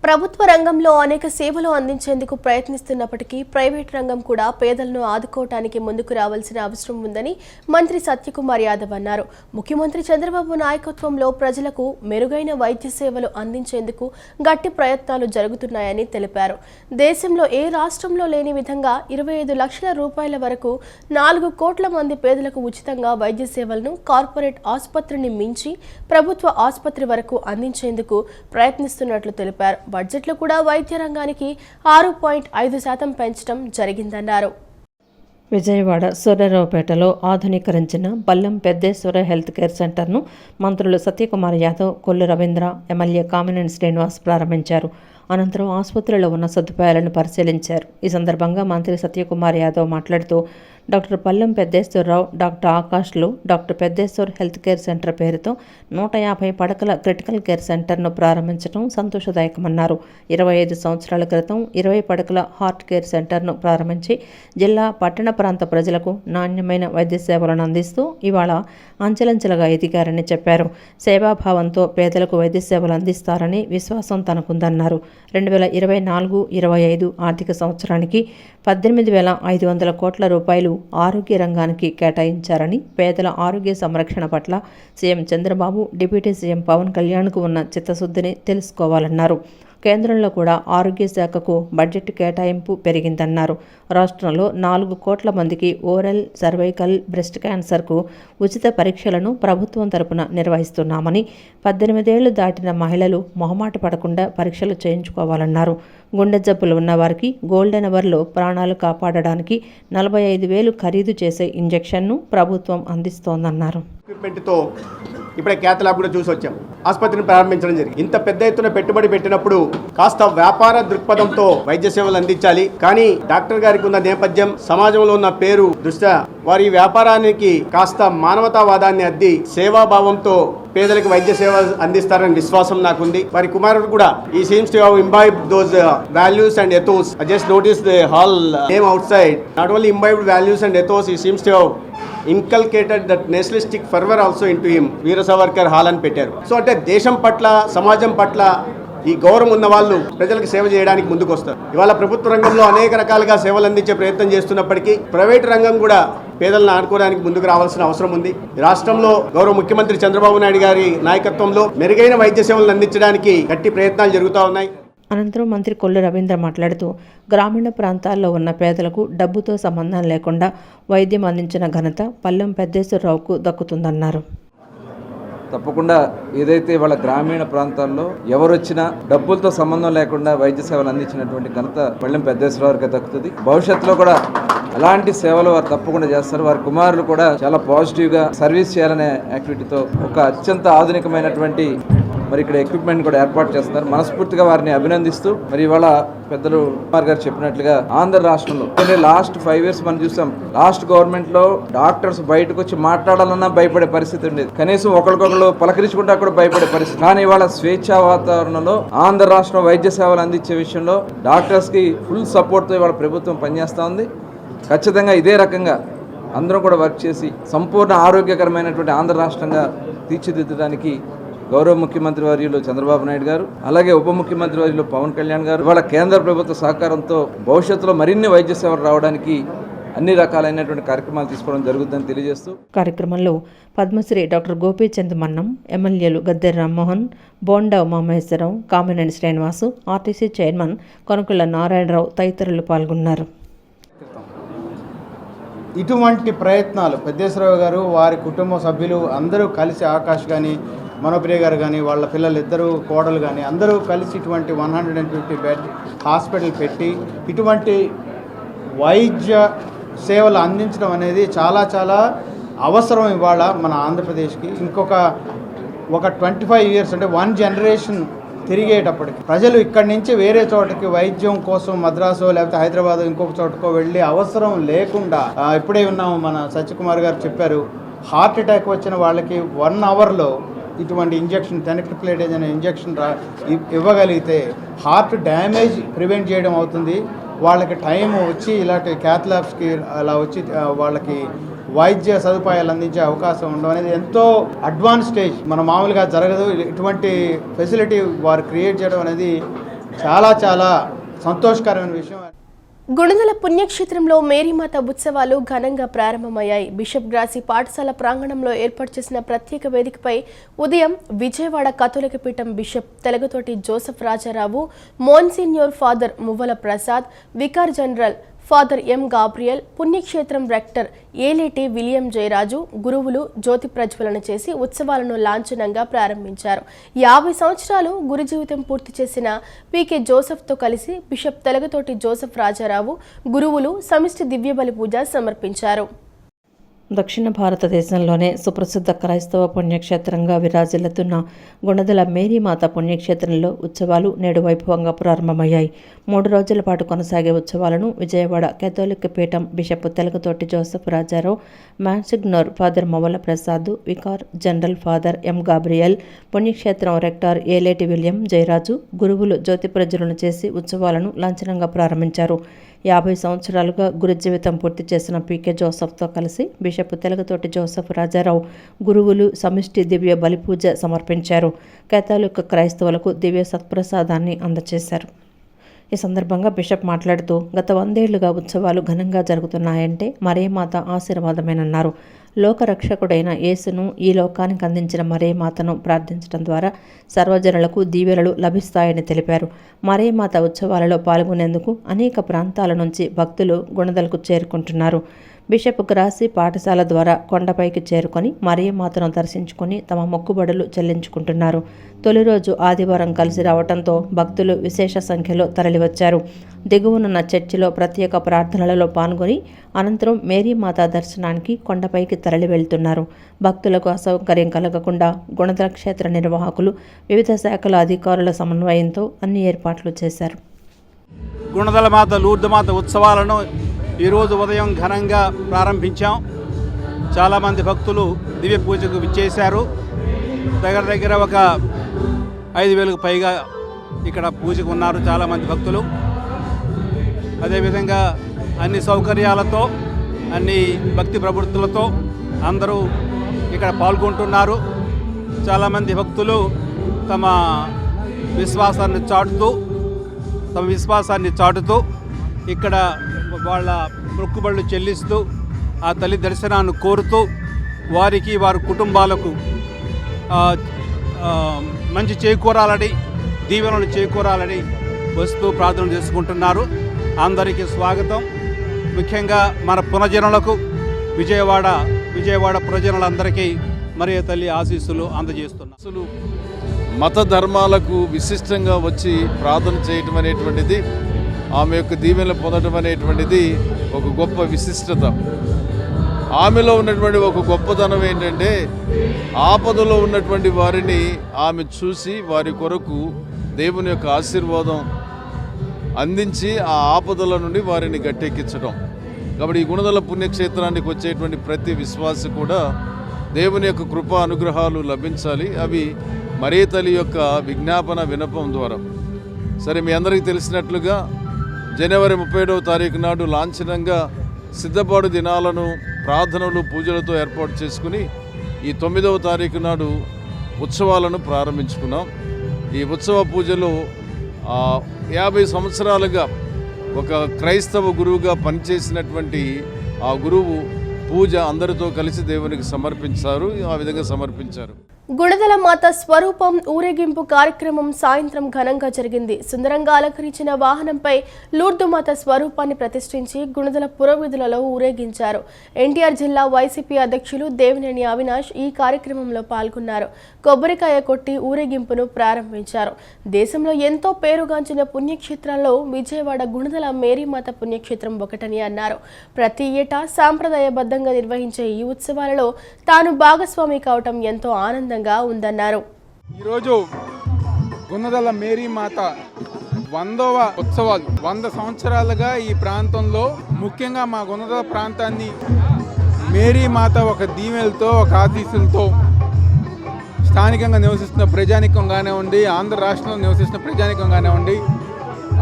ప్రభుత్వ రంగంలో అనేక సేవలు అందించేందుకు ప్రయత్నిస్తున్నప్పటికీ ప్రైవేట్ రంగం కూడా పేదలను ఆదుకోవటానికి ముందుకు రావాల్సిన అవసరం ఉందని మంత్రి సత్యకుమార్ యాదవ్ అన్నారు. ముఖ్యమంత్రి చంద్రబాబు నాయకత్వంలో ప్రజలకు మెరుగైన వైద్య సేవలు అందించేందుకు గట్టి ప్రయత్నాలు జరుగుతున్నాయని తెలిపారు. దేశంలో ఏ రాష్ట్రంలో లేని విధంగా 25 లక్షల రూపాయల వరకు 4 కోట్ల మంది పేదలకు ఉచితంగా వైద్య సేవలను కార్పొరేట్ ఆసుపత్రిని మించి ప్రభుత్వ ఆసుపత్రి వరకు అందించేందుకు ప్రయత్నిస్తున్నట్లు తెలిపారు. బడ్జెట్లో కూడా వైద్య రంగానికి 6.5% పెంచడం జరిగిందన్నారు. విజయవాడ సూర్యారావుపేటలో ఆధునీకరించిన బల్లం పెద్దేశ్వర హెల్త్ కేర్ సెంటర్ను మంత్రులు సత్యకుమార్ యాదవ్, కొల్లు రవీంద్ర, ఎమ్మెల్యే కామినేని శ్రీనివాస్ ప్రారంభించారు. అనంతరం ఆసుపత్రిలో ఉన్న సదుపాయాలను పరిశీలించారు. ఈ సందర్భంగా మంత్రి సత్యకుమార్ యాదవ్ మాట్లాడుతూ డాక్టర్ పల్లం పెద్దేశ్వరరావు, డాక్టర్ ఆకాష్లు doctor Peddeshwar health care centre పేరుతో 150 పడకల క్రిటికల్ కేర్ సెంటర్ను ప్రారంభించడం సంతోషదాయకమన్నారు. 25 సంవత్సరాల క్రితం 20 పడకల హార్ట్ కేర్ సెంటర్ను ప్రారంభించి జిల్లా పట్టణ ప్రాంత ప్రజలకు నాణ్యమైన వైద్య సేవలను అందిస్తూ ఇవాళ అంచెలంచెలుగా ఎదిగారని చెప్పారు. సేవాభావంతో పేదలకు వైద్య సేవలు అందిస్తారని విశ్వాసం తనకుందన్నారు. 2024-25 ఆర్థిక సంవత్సరానికి 18,500 కోట్ల రూపాయలు ఆరోగ్య రంగానికి కేటాయించారని, పేదల ఆరోగ్య సంరక్షణ పట్ల CM Chandrababu, deputy CM Pawan కళ్యాణ్కు ఉన్న చిత్తశుద్ధిని తెలుసుకోవాలన్నారు. కేంద్రంలో కూడా ఆరోగ్య శాఖకు బడ్జెట్ కేటాయింపు పెరిగిందన్నారు. రాష్ట్రంలో 4 కోట్ల మందికి ఓరల్, సర్వైకల్, బ్రెస్ట్ క్యాన్సర్కు ఉచిత పరీక్షలను ప్రభుత్వం తరపున నిర్వహిస్తున్నామని, 18 ఏళ్లు దాటిన మహిళలు మొహమాట పడకుండా పరీక్షలు చేయించుకోవాలన్నారు. గుండె జబ్బులు ఉన్నవారికి గోల్డెన్ అవర్లో ప్రాణాలు కాపాడడానికి 45,000 ఖరీదు చేసే ఇంజెక్షన్ను ప్రభుత్వం అందిస్తోందన్నారు. ఇప్పుడే క్యాత్ ల్యాబ్ కూడా చూసి వచ్చాం. ఆసుపత్రిని ప్రారంభించడం జరిగింది. ఇంత పెద్ద ఎత్తున పెట్టుబడి పెట్టినప్పుడు కాస్త వ్యాపార దృక్పథంతో వైద్య సేవలు అందించాలి. కానీ డాక్టర్ గారికి ఉన్న నేపథ్యం, సమాజంలో ఉన్న పేరు దృష్ట్యా వారి వ్యాపారానికి కాస్త మానవతావాదాన్ని అద్ది సేవాభావంతో పేదలకు వైద్య సేవ అందిస్తారని విశ్వాసం నాకుంది. వారి కుమారుడు కూడా ఈ seems to have imbibed those values and ethos. I just noticed the hall name outside. Not only imbibed values and ethos, he seems to have inculcated that nationalistic fervor also into him. Veera Savarkar hall అని పెట్టారు. So అంటే దేశం పట్ల, సమాజం పట్ల ఈ గౌరవం ఉన్న వాళ్ళు ప్రజలకు సేవ చేయడానికి ముందుకు వస్తారు. ఇవాళ ప్రభుత్వ రంగంలో అనేక రకాలుగా సేవలు అందించే ప్రయత్నం చేస్తున్నప్పటికీ ప్రైవేట్ రంగం కూడా పేదలను ఆడుకోవడానికి ముందుకు రావాల్సిన అవసరం ఉంది. రాష్ట్రంలో గౌరవ ముఖ్యమంత్రి చంద్రబాబు నాయుడు గారి నాయకత్వంలో మెరుగైన వైద్య సేవలను అందించడానికి గట్టి ప్రయత్నాలు జరుగుతూ ఉన్నాయి. అనంతరం మంత్రి కొల్లు రవీంద్ర మాట్లాడుతూ గ్రామీణ ప్రాంతాల్లో ఉన్న పేదలకు డబ్బుతో సంబంధం లేకుండా వైద్యం అందించిన ఘనత పల్లెం పెద్దేశ్వరరావుకు దక్కుతుందన్నారు. తప్పకుండా ఏదైతే వాళ్ళ గ్రామీణ ప్రాంతాల్లో ఎవరొచ్చినా డబ్బులతో సంబంధం లేకుండా వైద్య సేవలు అందించినటువంటి ఘనత పల్లెం పెద్దేశ్వరరావుకి దక్కుతుంది. భవిష్యత్తులో కూడా అలాంటి సేవలు వారు తప్పకుండా చేస్తారు. వారి కుమారులు కూడా చాలా పాజిటివ్గా సర్వీస్ చేయాలనే యాక్టివిటీతో ఒక అత్యంత ఆధునికమైనటువంటి మరి ఇక్కడ ఎక్విప్మెంట్ కూడా ఏర్పాటు చేస్తున్నారు. మనస్ఫూర్తిగా వారిని అభినందిస్తూ మరి ఇవాళ పెద్దలు కుమార్ గారు చెప్పినట్లుగా ఆంధ్ర రాష్ట్రంలో లాస్ట్ 5 years మనం చూసాం. లాస్ట్ గవర్నమెంట్ లో డాక్టర్స్ బయటకు వచ్చి మాట్లాడాలన్నా భయపడే పరిస్థితి ఉండేది. కనీసం ఒకరికొకరు పలకరించుకుంటా కూడా భయపడే పరిస్థితి. కానీ ఇవాళ స్వేచ్ఛా వాతావరణంలో ఆంధ్ర రాష్ట్రం వైద్య సేవలు అందించే విషయంలో డాక్టర్స్ కి ఫుల్ సపోర్ట్ తో ఇవాళ ప్రభుత్వం పనిచేస్తూ ఉంది. ఖచ్చితంగా ఇదే రకంగా అందరం కూడా వర్క్ చేసి సంపూర్ణ ఆరోగ్యకరమైనటువంటి ఆంధ్ర రాష్ట్రంగా తీర్చిదిద్దడానికి గౌరవ ముఖ్యమంత్రి వర్యులు చంద్రబాబు నాయుడు గారు, అలాగే ఉప ముఖ్యమంత్రి వర్యులు పవన్ కళ్యాణ్ గారు ఇవాళ కేంద్ర ప్రభుత్వ సహకారంతో భవిష్యత్తులో మరిన్ని వైద్య సేవలు రావడానికి అన్ని రకాలైనటువంటి కార్యక్రమాలు తీసుకోవడం జరుగుతుందని తెలియజేస్తూ కార్యక్రమంలో పద్మశ్రీ డాక్టర్ గోపీచంద్ మన్నం, ఎమ్మెల్యేలు గద్దె రామ్మోహన్, బోండా ఉమామహేశ్వరరావు, కామినేని శ్రీనివాసు, ఆర్టీసీ చైర్మన్ కొనుకుల నారాయణరావు తదితరులు పాల్గొన్నారు. ఇటువంటి ప్రయత్నాలు పెద్దేశ్వరరావు గారు, వారి కుటుంబ సభ్యులు అందరూ కలిసి, ఆకాష్ కానీ, మనోప్రియ గారు కానీ, వాళ్ళ పిల్లలు ఇద్దరు కోడలు కానీ అందరూ కలిసి ఇటువంటి 150 బెడ్ హాస్పిటల్ పెట్టి ఇటువంటి వైద్య సేవలు అందించడం అనేది చాలా చాలా అవసరం ఇవాళ మన ఆంధ్రప్రదేశ్కి. ఇంకొక 25 years అంటే 1 generation తిరిగేటప్పటికి ప్రజలు ఇక్కడి నుంచి వేరే చోటకి వైద్యం కోసం మద్రాసు లేకపోతే హైదరాబాద్ ఇంకొక చోటకో వెళ్ళే అవసరం లేకుండా, ఇప్పుడే ఉన్నాము మన సత్యకుమార్ గారు చెప్పారు, హార్ట్ అటాక్ వచ్చిన వాళ్ళకి 1 hourలో ఇటువంటి ఇంజెక్షన్ టెనక్టిప్లేటేజ్ అనే ఇంజెక్షన్ ఇవ్వగలిగితే హార్ట్ డ్యామేజ్ ప్రివెంట్ చేయడం అవుతుంది. వాళ్ళకి టైం వచ్చి ఇలాంటి క్యాత్ ల్యాబ్స్కి అలా వచ్చి వాళ్ళకి వైద్య సదుపాయాలు అందించే అవకాశం ఉండడం అనేది ఎంతో అడ్వాన్స్ స్టేజ్. మన మామూలుగా జరగదు. ఇటువంటి ఫెసిలిటీ వారు క్రియేట్ చేయడం అనేది చాలా చాలా సంతోషకరమైన విషయం. గుణదల పుణ్యక్షేత్రంలో మేరీమాత ఉత్సవాలు ఘనంగా ప్రారంభమయ్యాయి. బిషప్ గ్రాసి పాఠశాల ప్రాంగణంలో ఏర్పాటు చేసిన ప్రత్యేక వేదికపై ఉదయం విజయవాడ కథోలిక పీఠం bishop Telagathoti Joseph Rajarao, monsignor father Muvvala Prasad, vicar general father M Gabriel, పుణ్యక్షేత్రం రెక్టర్ ఏలేటి విలియం జయరాజు గురువులు జ్యోతి ప్రజ్వలన చేసి ఉత్సవాలను లాంఛనంగా ప్రారంభించారు. 50 సంవత్సరాలు గురు జీవితం పూర్తి చేసిన పీకే జోసెఫ్తో కలిసి బిషప్ తెలగతోటి జోసెఫ్ రాజారావు గురువులు సమిష్టి దివ్యబలి పూజ సమర్పించారు. దక్షిణ భారతదేశంలోనే సుప్రసిద్ధ క్రైస్తవ పుణ్యక్షేత్రంగా విరాజిల్లుతున్న గుణదల మేరీమాత పుణ్యక్షేత్రంలో ఉత్సవాలు నేడు వైభవంగా ప్రారంభమయ్యాయి. 3 రోజుల పాటు కొనసాగే ఉత్సవాలను విజయవాడ కేథోలిక్ పీఠం bishop Telagathoti Joseph Rajarao, monsignor father Movala Prasad, vicar general father M Gabriel, పుణ్యక్షేత్రం రెక్టర్ ఏలేటి విలియం జయరాజు గురువులు జ్యోతి ప్రజ్వలన చేసి ఉత్సవాలను లాంఛనంగా ప్రారంభించారు. 50 సంవత్సరాలుగా గురు జీవితం పూర్తి చేసిన పీకే జోసెఫ్తో కలిసి బిషప్ తెలగతోటి జోసెఫ్ రాజారావు గురువులు సమిష్టి దివ్య బలిపూజ సమర్పించారు. కేథోలిక్ క్రైస్తవులకు దివ్య సత్ప్రసాదాన్ని అందజేశారు. ఈ సందర్భంగా బిషప్ మాట్లాడుతూ గత 100 ఏళ్లుగా ఉత్సవాలు ఘనంగా జరుగుతున్నాయంటే మరేమాత ఆశీర్వాదమేనన్నారు. లోకరక్షకుడైన యేసును ఈ లోకానికి అందించిన మరేమాతను ప్రార్థించడం ద్వారా సర్వజనులకు దీవెనలు లభిస్తాయని తెలిపారు. మరేమాత ఉత్సవాలలో పాల్గొనేందుకు అనేక ప్రాంతాల నుంచి భక్తులు గుణదలకు చేరుకుంటున్నారు. బిషప్ గ్రాసి పాఠశాల ద్వారా కొండపైకి చేరుకొని మరియమాతను దర్శించుకొని తమ మొక్కుబడులు చెల్లించుకుంటున్నారు. తొలి రోజు ఆదివారం కలిసి రావడంతో భక్తులు విశేష సంఖ్యలో తరలివచ్చారు. దిగువనున్న చర్చిలో ప్రత్యేక ప్రార్థనలలో పాల్గొని అనంతరం మేరీమాత దర్శనానికి కొండపైకి తరలి వెళ్తున్నారు. భక్తులకు అసౌకర్యం కలగకుండా గుణదల క్షేత్ర నిర్వాహకులు వివిధ శాఖల అధికారుల సమన్వయంతో అన్ని ఏర్పాట్లు చేశారు. గుణదల మాత లూర్దు మాత ఉత్సవాలను ఈరోజు ఉదయం ఘనంగా ప్రారంభించాం. చాలామంది భక్తులు దివ్య పూజకు విచ్చేశారు. దగ్గర ఒక 5,000కు పైగా ఇక్కడ పూజకు ఉన్నారు చాలామంది భక్తులు. అదేవిధంగా అన్ని సౌకర్యాలతో అన్ని భక్తి ప్రవృత్తులతో అందరూ ఇక్కడ పాల్గొంటున్నారు. చాలామంది భక్తులు తమ విశ్వాసాన్ని చాటుతూ ఇక్కడ వాళ్ళ మొక్కుబడులు చెల్లిస్తూ ఆ తల్లి దర్శనాన్ని కోరుతూ వారికి వారి కుటుంబాలకు మంచి చేకూరాలని దీవెనలు చేకూరాలని వస్తూ ప్రార్థన చేసుకుంటున్నారు. అందరికీ స్వాగతం. ముఖ్యంగా మన పునజనులకు విజయవాడ పునజనులందరికీ మరియ తల్లి ఆశీస్సులు అందజేస్తున్నారు. మత ధర్మాలకు విశిష్టంగా వచ్చి ప్రార్థన చేయటం అనేటువంటిది, ఆమె యొక్క దీవెనలు పొందడం అనేటువంటిది ఒక గొప్ప విశిష్టత. ఆమెలో ఉన్నటువంటి ఒక గొప్పతనం ఏంటంటే ఆపదలో ఉన్నటువంటి వారిని ఆమె చూసి వారి కొరకు దేవుని యొక్క ఆశీర్వాదం అందించి ఆ ఆపదల నుండి వారిని గట్టెక్కించడం. కాబట్టి ఈ గుణదల పుణ్యక్షేత్రానికి వచ్చేటువంటి ప్రతి విశ్వాసి కూడా దేవుని యొక్క కృపా అనుగ్రహాలు లభించాలి. అవి మరీ తల్లి యొక్క విజ్ఞాపన వినపం ద్వారా. సరే, మీ అందరికీ తెలిసినట్లుగా జనవరి 37వ తారీఖు నాడు లాంఛనంగా సిద్ధపాటు దినాలను ప్రార్థనలు పూజలతో ఏర్పాటు చేసుకుని ఈ 9వ తారీఖు నాడు ఉత్సవాలను ప్రారంభించుకున్నాం. ఈ ఉత్సవ పూజలో 50 సంవత్సరాలుగా ఒక క్రైస్తవ గురువుగా పనిచేసినటువంటి ఆ గురువు పూజ అందరితో కలిసి దేవునికి సమర్పించారు. ఆ విధంగా సమర్పించారు. గుణదల మాత స్వరూపం ఊరేగింపు కార్యక్రమం సాయంత్రం ఘనంగా జరిగింది. సుందరంగా అలంకరించిన వాహనంపై లూర్దు మాత స్వరూపాన్ని ప్రతిష్ఠించి గుణదల పురవీధులలో ఊరేగించారు. ఎన్టీఆర్ జిల్లా వైసీపీ అధ్యక్షులు దేవినేని అవినాష్ ఈ కార్యక్రమంలో పాల్గొన్నారు. కొబ్బరికాయ కొట్టి ఊరేగింపును ప్రారంభించారు. దేశంలో ఎంతో పేరుగాంచిన పుణ్యక్షేత్రాల్లో విజయవాడ గుణదల మేరీమాత పుణ్యక్షేత్రం ఒకటని అన్నారు. ప్రతి ఏటా సాంప్రదాయబద్ధంగా నిర్వహించే ఈ ఉత్సవాలలో తాను భాగస్వామి కావటం ఎంతో ఆనందంగా ఉందన్నారు. ఈరోజు గుణదల మేరీమాత 100వ ఉత్సవాలు. 100 సంవత్సరాలుగా ఈ ప్రాంతంలో, ముఖ్యంగా మా గుణదల ప్రాంతాన్ని మేరీమాత ఒక దీవెనలతో, ఒక ఆశీస్సులతో స్థానికంగా నివసిస్తున్న ప్రజానికం కానివ్వండి, ఆంధ్ర రాష్ట్రంలో నివసిస్తున్న ప్రజానికం కానివ్వండి,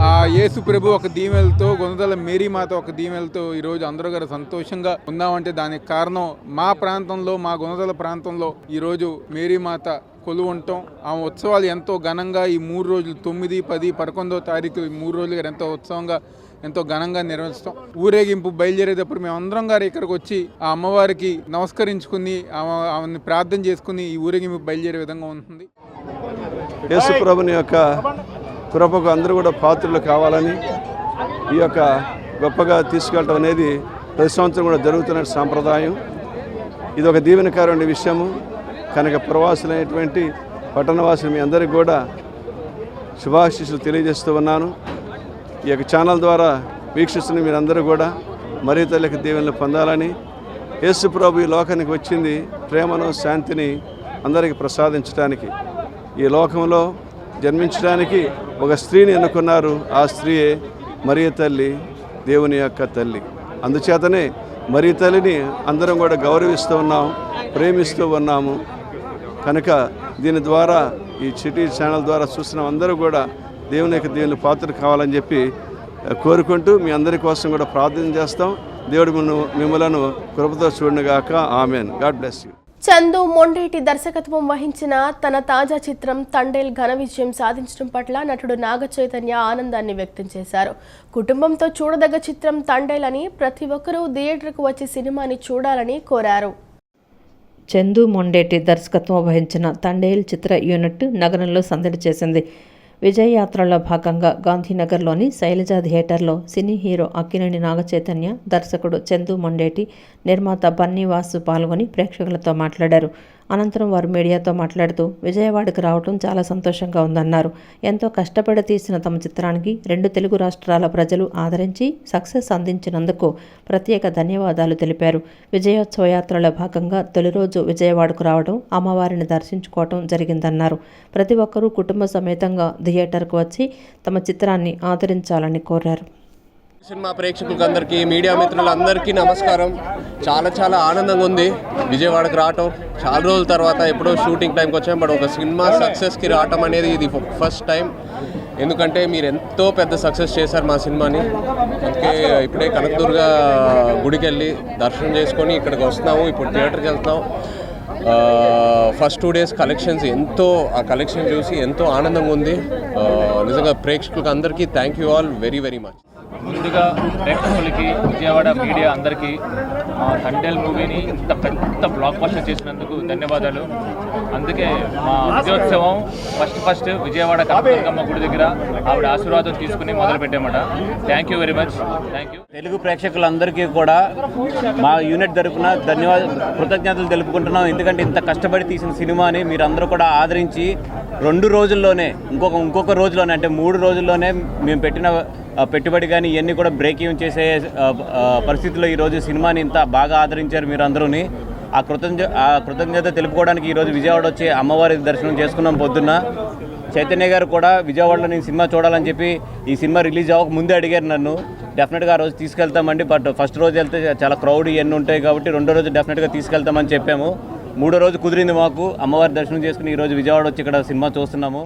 ఆ యేసు ప్రభు ఒక దీవెనలతో, గుణదల మేరీ మాత ఒక దీవెనలతో ఈరోజు అందరూ గారు సంతోషంగా ఉన్నామంటే దానికి కారణం మా ప్రాంతంలో, మా గుణదల ప్రాంతంలో ఈరోజు మేరీ మాత కొలువు ఉండటం. ఆ ఉత్సవాలు ఎంతో ఘనంగా ఈ 3 రోజులు 9, 10, 11వ తారీఖు ఈ 3 రోజులుగా ఎంతో ఉత్సవంగా ఎంతో ఘనంగా నిర్వహిస్తాం. ఊరేగింపు బయలుదేరేటప్పుడు మేము అందరం గారు ఇక్కడికి వచ్చి ఆ అమ్మవారికి నమస్కరించుకుని ఆమెను ప్రార్థన చేసుకుని ఈ ఊరేగింపు బయలుదేరే విధంగా ఉంటుంది. యేసు ప్రభుని యొక్క కృపకు అందరూ కూడా పాత్రలు కావాలని ఈ యొక్క గొప్పగా తీసుకెళ్ళటం అనేది ప్రతి సంవత్సరం కూడా జరుగుతున్న సాంప్రదాయం. ఇది ఒక దీవెనకరమైన విషయము కనుక ప్రవాసులైనటువంటి పట్టణవాసులు మీ అందరికీ కూడా శుభాశీస్సులు తెలియజేస్తూ ఉన్నాను. ఈ యొక్క ఛానల్ ద్వారా వీక్షిస్తున్న మీరందరూ కూడా మరీ తల్లికి దీవెనలు పొందాలని, యేసు ప్రభు ఈ లోకానికి వచ్చింది ప్రేమను, శాంతిని అందరికీ ప్రసాదించడానికి. ఈ లోకంలో జన్మించడానికి ఒక స్త్రీని ఎన్నుకున్నారు. ఆ స్త్రీయే మరియ తల్లి, దేవుని యొక్క తల్లి. అందుచేతనే మరియ తల్లిని అందరం కూడా గౌరవిస్తూ ఉన్నాం, ప్రేమిస్తూ ఉన్నాము. కనుక దీని ద్వారా ఈ చిటీ ఛానల్ ద్వారా చూసిన అందరూ కూడా దేవుని యొక్క దేవుని పాత్ర కావాలని చెప్పి కోరుకుంటూ మీ అందరి కోసం కూడా ప్రార్థన చేస్తాం. దేవుడు మిమ్మలను కృపతో చూడనుగాక. Amen. God bless you. Chandu Mondeti దర్శకత్వం వహించిన తన తాజా చిత్రం తండేల్ ఘన విజయం సాధించడం పట్ల నటుడు నాగ చైతన్య ఆనందాన్ని వ్యక్తం చేశారు. కుటుంబంతో చూడదగ్గ చిత్రం తండేల్ అని, ప్రతి ఒక్కరూ థియేటర్కు వచ్చి సినిమాని చూడాలని కోరారు. చందు మొండేటి దర్శకత్వం వహించిన తండేల్ చిత్ర యూనిట్ నగరంలో సందడి చేసింది. విజయ్ యాత్రలో భాగంగా గాంధీనగర్లోని శైలజ థియేటర్లో సినీ హీరో అక్కినేని నాగచైతన్య, దర్శకుడు చందు మొండేటి, నిర్మాత బన్నీవాసు పాల్గొని ప్రేక్షకులతో మాట్లాడారు. అనంతరం వారు మీడియాతో మాట్లాడుతూ విజయవాడకు రావడం చాలా సంతోషంగా ఉందన్నారు. ఎంతో కష్టపడి తీసిన తమ చిత్రానికి 2 తెలుగు రాష్ట్రాల ప్రజలు ఆదరించి సక్సెస్ అందించినందుకు ప్రత్యేక ధన్యవాదాలు తెలిపారు. విజయోత్సవ యాత్రలో భాగంగా తొలి రోజు విజయవాడకు రావడం, అమ్మవారిని దర్శించుకోవడం జరిగిందన్నారు. ప్రతి ఒక్కరూ కుటుంబ సమేతంగా థియేటర్కు వచ్చి తమ చిత్రాన్ని ఆదరించాలని కోరారు. సినిమా ప్రేక్షకులకు అందరికీ, మీడియా మిత్రులందరికీ నమస్కారం. చాలా ఆనందంగా ఉంది విజయవాడకు రావటం. చాలా రోజుల తర్వాత ఎప్పుడో షూటింగ్ టైంకి వచ్చాం, బట్ ఒక సినిమా సక్సెస్కి రావటం అనేది ఇది ఫస్ట్ టైం. ఎందుకంటే మీరు ఎంతో పెద్ద సక్సెస్ చేశారు మా సినిమాని. అందుకే ఇప్పుడే కనకదుర్గ గుడికి వెళ్ళి దర్శనం చేసుకొని ఇక్కడికి వస్తున్నాము. ఇప్పుడు థియేటర్కి వెళ్తున్నాం. ఫస్ట్ 2 days కలెక్షన్స్ ఆ కలెక్షన్ చూసి ఎంతో ఆనందంగా ఉంది. నిజంగా ప్రేక్షకులకు అందరికీ thank you all very much. ముందుగా ప్రేక్షకులకి, విజయవాడ మీడియా అందరికీ మా తండేల్ మూవీని ఇంత పెద్ద బ్లాక్ బస్టర్ చేసినందుకు ధన్యవాదాలు. అందుకే మా విజయోత్సవం ఫస్ట్ విజయవాడ కనకదుర్గమ్మ గుడి దగ్గర ఆవిడ ఆశీర్వాదం తీసుకుని మొదలు పెట్టామట. Thank you very much. Thank you. Telugu ప్రేక్షకులందరికీ కూడా మా యూనిట్ తరపున కృతజ్ఞతలు తెలుపుకుంటున్నాం. ఎందుకంటే ఇంత కష్టపడి తీసిన సినిమాని మీరందరూ కూడా ఆదరించి 2 రోజుల్లోనే, ఇంకొక రోజులోనే, అంటే 3 రోజుల్లోనే మేము పెట్టిన పెట్టుబడి కానీ ఇవన్నీ కూడా బ్రేక్ ఈవెన్ చేసే పరిస్థితిలో ఈరోజు సినిమాని ఇంత బాగా ఆదరించారు మీరు అందరూని. ఆ కృతజ్ఞత తెలుపుకోవడానికి ఈరోజు విజయవాడ వచ్చి అమ్మవారి దర్శనం చేసుకున్నాం. పొద్దున్న చైతన్య గారు కూడా విజయవాడలో నేను సినిమా చూడాలని చెప్పి ఈ సినిమా రిలీజ్ అవ్వక ముందే అడిగారు నన్ను. డెఫినెట్గా ఆ రోజు తీసుకెళ్తామండి, బట్ ఫస్ట్ రోజు వెళ్తే చాలా క్రౌడ్ ఇవన్నీ ఉంటాయి కాబట్టి 2వ రోజు డెఫినెట్గా తీసుకెళ్తామని చెప్పాము. 3వ రోజు కుదిరింది మాకు. అమ్మవారి దర్శనం చేసుకుని ఈరోజు విజయవాడ వచ్చి ఇక్కడ సినిమా చూస్తున్నాము.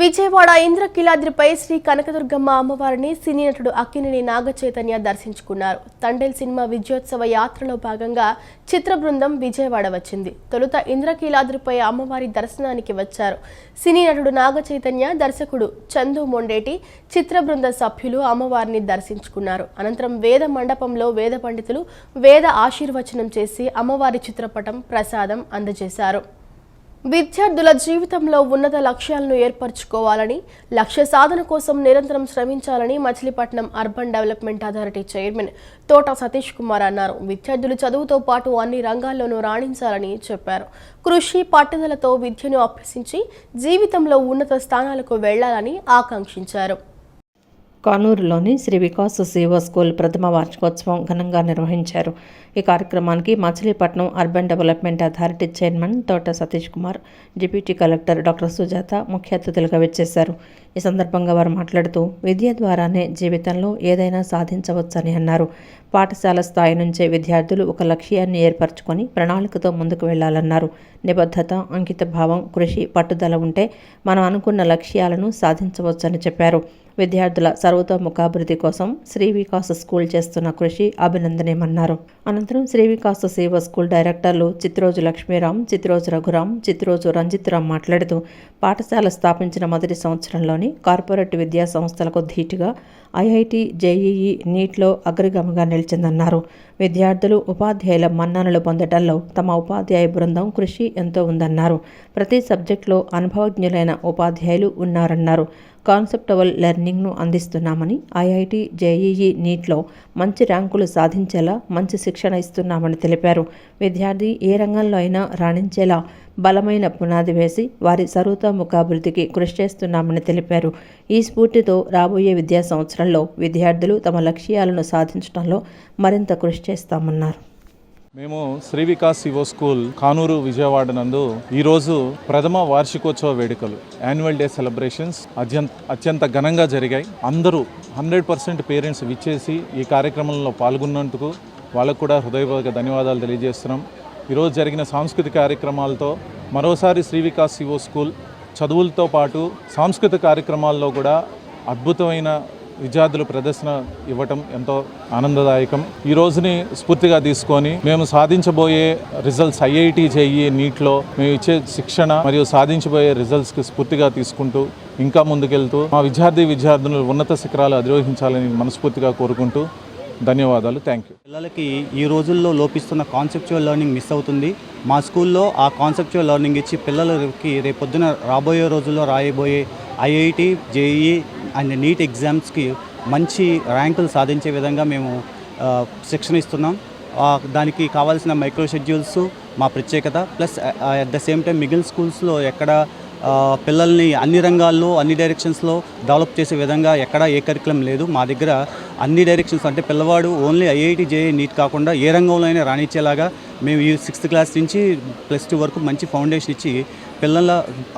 విజయవాడ ఇంద్రకీలాద్రిపై శ్రీ కనకదుర్గమ్మ అమ్మవారిని సినీ నటుడు అక్కినేని నాగ చైతన్య దర్శించుకున్నారు. తండేల్ సినిమా విజయోత్సవ యాత్రలో భాగంగా చిత్ర బృందం విజయవాడ వచ్చింది. తొలుత ఇంద్రకీలాద్రిపై అమ్మవారి దర్శనానికి వచ్చారు. సినీ నటుడు నాగ చైతన్య, దర్శకుడు చందు మొండేటి, చిత్ర బృంద సభ్యులు అమ్మవారిని దర్శించుకున్నారు. అనంతరం వేద మండపంలో వేద పండితులు వేద ఆశీర్వచనం చేసి అమ్మవారి చిత్రపటం, ప్రసాదం అందజేశారు. విద్యార్థుల జీవితంలో ఉన్నత లక్ష్యాలను ఏర్పరచుకోవాలని, లక్ష్య సాధన కోసం నిరంతరం శ్రమించాలని Machilipatnam urban development authority chairman Thota Satish Kumar అన్నారు. విద్యార్థులు చదువుతో పాటు అన్ని రంగాల్లోనూ రాణించాలని చెప్పారు. కృషి, పట్టుదలతో విద్యను అభ్యసించి జీవితంలో ఉన్నత స్థానాలకు వెళ్లాలని ఆకాంక్షించారు. కానూరులోని శ్రీ వికాస్ సేవా స్కూల్ ప్రథమ వార్షికోత్సవం ఘనంగా నిర్వహించారు. ఈ కార్యక్రమానికి Machilipatnam urban development authority chairman Thota Satish Kumar, deputy collector doctor Sujatha ముఖ్య అతిథులుగా వచ్చేశారు. ఈ సందర్భంగా వారు మాట్లాడుతూ విద్య ద్వారానే జీవితంలో ఏదైనా సాధించవచ్చని అన్నారు. పాఠశాల స్థాయి నుంచే విద్యార్థులు ఒక లక్ష్యాన్ని ఏర్పరచుకొని ప్రణాళికతో ముందుకు వెళ్లాలన్నారు. నిబద్ధత, అంకితభావం, కృషి, పట్టుదల ఉంటే మనం అనుకున్న లక్ష్యాలను సాధించవచ్చని చెప్పారు. విద్యార్థుల సర్వతోముఖాభివృద్ధి కోసం శ్రీ వికాస్ స్కూల్ చేస్తున్న కృషి అభినందనీయమన్నారు. అనంతరం శ్రీ వికాస్ సేవ స్కూల్ డైరెక్టర్లు చిత్రోజు లక్ష్మీరాం, చిత్రోజు రఘురాం, చిత్రోజు రంజిత్రాం మాట్లాడుతూ పాఠశాల స్థాపించిన మొదటి సంవత్సరంలోని కార్పొరేట్ విద్యా సంస్థలకు ధీటుగా ఐఐటి, జేఈఈ, నీట్లో అగ్రగామిగా నిలిచిందన్నారు. విద్యార్థులు, ఉపాధ్యాయుల మన్ననలు పొందడంలో తమ ఉపాధ్యాయ బృందం కృషి ఎంతో ఉందన్నారు. ప్రతి సబ్జెక్టులో అనుభవజ్ఞులైన ఉపాధ్యాయులు ఉన్నారన్నారు. కాన్సెప్టువల్ లెర్నింగ్ను అందిస్తున్నామని, ఐఐటి, జేఈఈ, నీట్లో మంచి ర్యాంకులు సాధించేలా మంచి శిక్షణ ఇస్తున్నామని తెలిపారు. విద్యార్థి ఏ రంగంలో అయినా రాణించేలా బలమైన పునాది వేసి వారి సర్వతోముఖాభివృద్ధికి కృషి చేస్తున్నామని తెలిపారు. ఈ స్ఫూర్తితో రాబోయే విద్యా సంవత్సరంలో విద్యార్థులు తమ లక్ష్యాలను సాధించడంలో మరింత కృషి చేస్తామన్నారు. మేము శ్రీ వికాస్ సివో స్కూల్ కానూరు, విజయవాడ నందు ఈరోజు ప్రథమ వార్షికోత్సవ వేడుకలు, యాన్యువల్ డే సెలబ్రేషన్స్ అత్యంత ఘనంగా జరిగాయి. అందరూ 100% పేరెంట్స్ విచ్చేసి ఈ కార్యక్రమంలో పాల్గొన్నందుకు వాళ్ళకు కూడా హృదయపూర్వక ధన్యవాదాలు తెలియజేస్తున్నాం. ఈరోజు జరిగిన సాంస్కృతిక కార్యక్రమాలతో మరోసారి శ్రీ వికాస్ సివో స్కూల్ చదువులతో పాటు సాంస్కృతిక కార్యక్రమాల్లో కూడా అద్భుతమైన విద్యార్థులు ప్రదర్శన ఇవ్వటం ఎంతో ఆనందదాయకం. ఈ రోజుని స్ఫూర్తిగా తీసుకొని మేము సాధించబోయే రిజల్ట్స్, ఐఐటి, జేఈఈ, నీట్లో మేము ఇచ్చే శిక్షణ మరియు సాధించబోయే రిజల్ట్స్కి స్ఫూర్తిగా తీసుకుంటూ ఇంకా ముందుకెళ్తూ మా విద్యార్థులు ఉన్నత శిఖరాలు అధిరోహించాలని మనస్ఫూర్తిగా కోరుకుంటూ ధన్యవాదాలు. Thank you. పిల్లలకి ఈ రోజుల్లో లోపిస్తున్న కాన్సెప్చువల్ లెర్నింగ్ మిస్ అవుతుంది. మా స్కూల్లో ఆ కాన్సెప్చువల్ లెర్నింగ్ ఇచ్చి పిల్లలకి రేపొద్దున రాబోయే రోజుల్లో రాయబోయే ఐఐటి, జేఈఈ అండ్ నీట్ ఎగ్జామ్స్కి మంచి ర్యాంకులు సాధించే విధంగా మేము శిక్షణ ఇస్తున్నాం. దానికి కావాల్సిన మైక్రో షెడ్యూల్స్ మా ప్రత్యేకత. Plus at the same time మిగిలిన స్కూల్స్లో ఎక్కడ పిల్లల్ని అన్ని రంగాల్లో, అన్ని డైరెక్షన్స్లో డెవలప్ చేసే విధంగా ఎక్కడా ఏ కరికులం లేదు. మా దగ్గర అన్ని డైరెక్షన్స్, అంటే పిల్లవాడు ఓన్లీ ఐఐటి, జేఈఈ, నీట్ కాకుండా ఏ రంగంలో అయినా రాణించేలాగా మేము ఈ 6th క్లాస్ నుంచి +2 వరకు మంచి ఫౌండేషన్ ఇచ్చి పిల్లల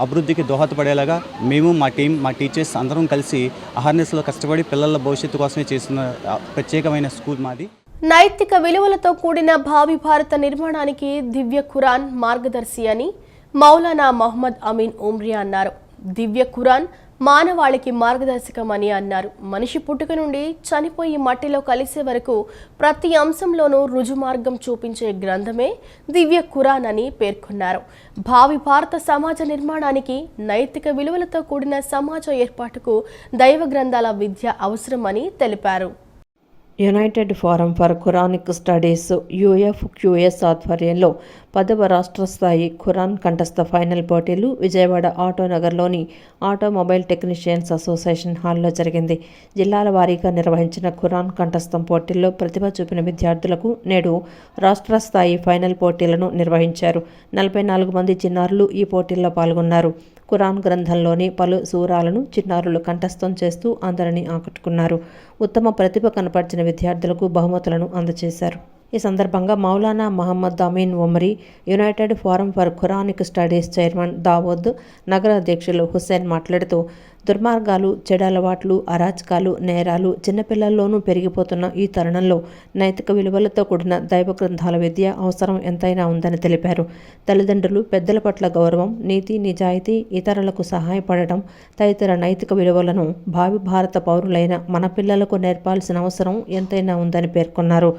అభివృద్ధికి దోహదపడేలాగా మేము, మా టీం, మా టీచర్స్ అందరం కలిసి అహర్నెస్లో కష్టపడి పిల్లల భవిష్యత్తు కోసమే చేస్తున్న ప్రత్యేకమైన స్కూల్ మాది. నైతిక విలువలతో కూడిన భావి భారత నిర్మాణానికి దివ్య ఖురాన్ మార్గదర్శి అని మౌలానా మహమ్మద్ అమీన్ ఉమ్రియా అన్నారు. దివ్య ఖురాన్ మానవాళికి మార్గదర్శకమని అన్నారు. మనిషి పుట్టుక నుండి చనిపోయి మట్టిలో కలిసే వరకు ప్రతి అంశంలోనూ రుజుమార్గం చూపించే గ్రంథమే దివ్య ఖురాన్ అని పేర్కొన్నారు. భావి భారత సమాజ నిర్మాణానికి నైతిక విలువలతో కూడిన సమాజ ఏర్పాటుకు దైవ గ్రంథాల విద్య అవసరమని తెలిపారు. United Forum for Quranic studies UFQS ఆధ్వర్యంలో 10వ రాష్ట్ర స్థాయి ఖురాన్ కంఠస్థ ఫైనల్ పోటీలు విజయవాడ ఆటోనగర్లోని ఆటోమొబైల్ టెక్నీషియన్స్ అసోసియేషన్ హాల్లో జరిగింది. జిల్లాల వారీగా నిర్వహించిన ఖురాన్ కంఠస్థం పోటీల్లో ప్రతిభ చూపిన విద్యార్థులకు నేడు రాష్ట్ర స్థాయి ఫైనల్ పోటీలను నిర్వహించారు. 44 మంది చిన్నారులు ఈ పోటీల్లో పాల్గొన్నారు. ఖురాన్ గ్రంథంలోని పలు సూరాలను చిన్నారులు కంఠస్థం చేస్తూ అందరినీ ఆకట్టుకున్నారు. ఉత్తమ ప్రతిభ కనపరిచిన విద్యార్థులకు బహుమతులను అందజేశారు. ఈ సందర్భంగా Maulana Mohammed Ameen Umri, United Forum for Quranic Studies chairman Dawood, నగర అధ్యక్షులు హుస్సేన్ మాట్లాడుతూ దుర్మార్గాలు, చెడలవాట్లు, అరాచకాలు, నేరాలు చిన్నపిల్లల్లోనూ పెరిగిపోతున్న ఈ తరుణంలో నైతిక విలువలతో కూడిన దైవ గ్రంథాల విద్య అవసరం ఎంతైనా ఉందని తెలిపారు. తల్లిదండ్రులు పెద్దల పట్ల గౌరవం, నీతి, నిజాయితీ, ఇతరులకు సహాయపడటం తదితర నైతిక విలువలను భావి భారత పౌరులైన మన పిల్లలకు నేర్పాల్సిన అవసరం ఎంతైనా ఉందని పేర్కొన్నారు.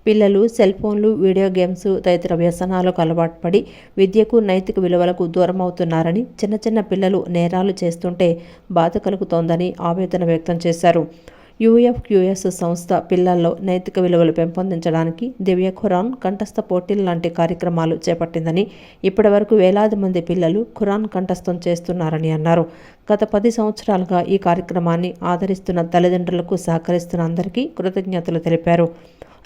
పిల్లలు సెల్ ఫోన్లు, వీడియో గేమ్స్ తదితర వ్యసనాలకు అలవాటు పడి విద్యకు, నైతిక విలువలకు దూరం అవుతున్నారని, చిన్న చిన్న పిల్లలు నేరాలు చేస్తుంటే బాధ కలుగుతోందని ఆవేదన వ్యక్తం చేశారు. UFQS సంస్థ పిల్లల్లో నైతిక విలువలు పెంపొందించడానికి దివ్య ఖురాన్ కంఠస్థ పోటీలు లాంటి కార్యక్రమాలు చేపట్టిందని, ఇప్పటివరకు వేలాది మంది పిల్లలు ఖురాన్ కంఠస్థం చేస్తున్నారని అన్నారు. గత 10 సంవత్సరాలుగా ఈ కార్యక్రమాన్ని ఆదరిస్తున్న తల్లిదండ్రులకు సహకరిస్తున్న అందరికీ కృతజ్ఞతలు తెలిపారు.